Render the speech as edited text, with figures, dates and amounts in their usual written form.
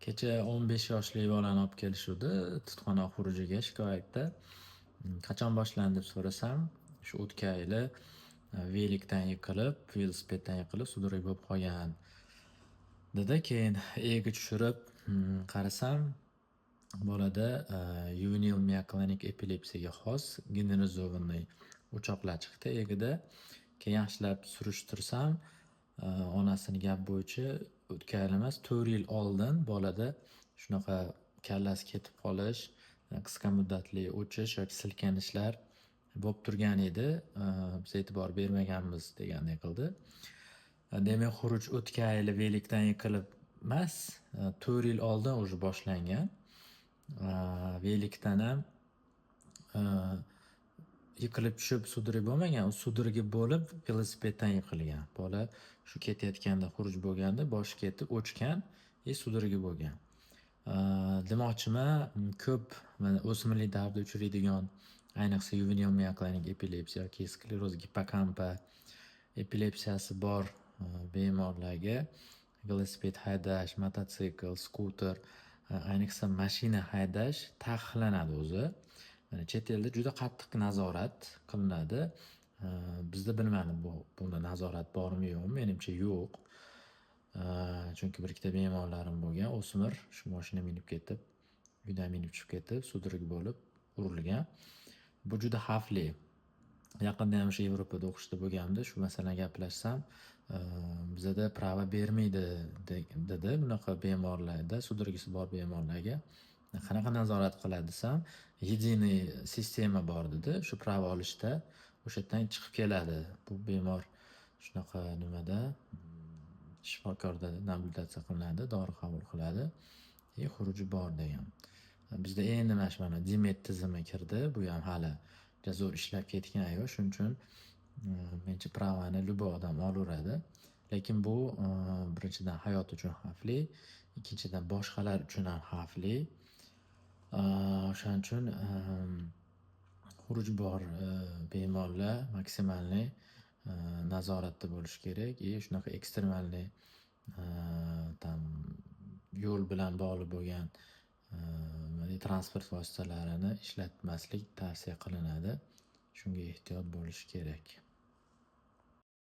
Kecha 15 yoshli bolani olib kelishuvdi tutqanoq xurujiga shikoyatda. Qachon boshlandi deb so'rasam, shu o'tgan yili velikdan yiqilib, velosipeddan yiqilib sudrab bo'lib qolgan dedi. Keyin E'ga tushirib qarasam, bolada juvenil mioclonic epilepsiyaga xos generalizovanniy o'choqlar chiqdi E'gida. Keyin yaxshilab surishtirsam, onasini gap bo'yicha o'tgan yil emas, 4 yil oldin bolada shunaqa kallasi ketib qolish, qisqa muddatli o'chish yoki silkanishlar bo'lib turgan edi. Biz e'tibor bermaganmiz degandek qildi. Demak, xuruj o'tgan yili velikdan yiqilib emas, 4 yil oldin уже boshlangan. Velikdan ham yiqilib tushib sudrab bo'lmagan, u sudragi bo'lib velosipeddan yiqilgan. Bola shu ketayotganda xuruj bo'lganda boshi ketib o'chgan, sudragi bo'lgan. Demoqchiman, ko'p o'smirlik davrida uchraydigan, ayniqsa juvenil mioclonic epilepsiya yoki skleroz gipokampa epilepsiyasi bor bemorlarga velosiped haydash, mototsikl, skuter, ayniqsa mashina haydash taqiqlanadi o'zi. Chet elda juda qattiq nazorat qilinadi. Bizda bilmadim bunda nazorat bormi yo'qmi, menimcha yo'q. Chunki bir ikkita bemorlarim bo'lgan, o'smir shu mashina minib ketib, uydan minib tushib ketib, sudragi bo'lib urilgan. Bu juda xavfli. Yaqinda ham o'sha Yevropada o'qishda bo'lganimda shu masalani gaplashsam, bizada prava bermaydi dedi bunaqa bemorlarda, sudragisi bor bemorlarga qanaqa nazorat qiladi desam, единый sistema bor dedi. Shu prava olishda o'sha yerdan chiqib keladi. Bu bemor shunaqa nimada shifokorda nablюдация qilinadi, dori qabul qiladi. Xuruji bor degan. Bizda endi mana Dimet tizimi kirdi. Bu ham hali zo'r ishlab ketgan yo'q. Shuning uchun menimcha pravani любой odam olaveradi. Lekin bu birinchidan hayot uchun xavfli, ikkinchidan boshqalar uchun ham xavfli. O'shaning uchun xuruj bor bemorlar maksimalniy nazoratda bo'lishi kerak. Shunaqa ekstremalniy tam yo'l bilan bog'liq bo'lgan transport vositalarini ishlatmaslik tavsiya qilinadi. Shunga ehtiyot bo'lish kerak.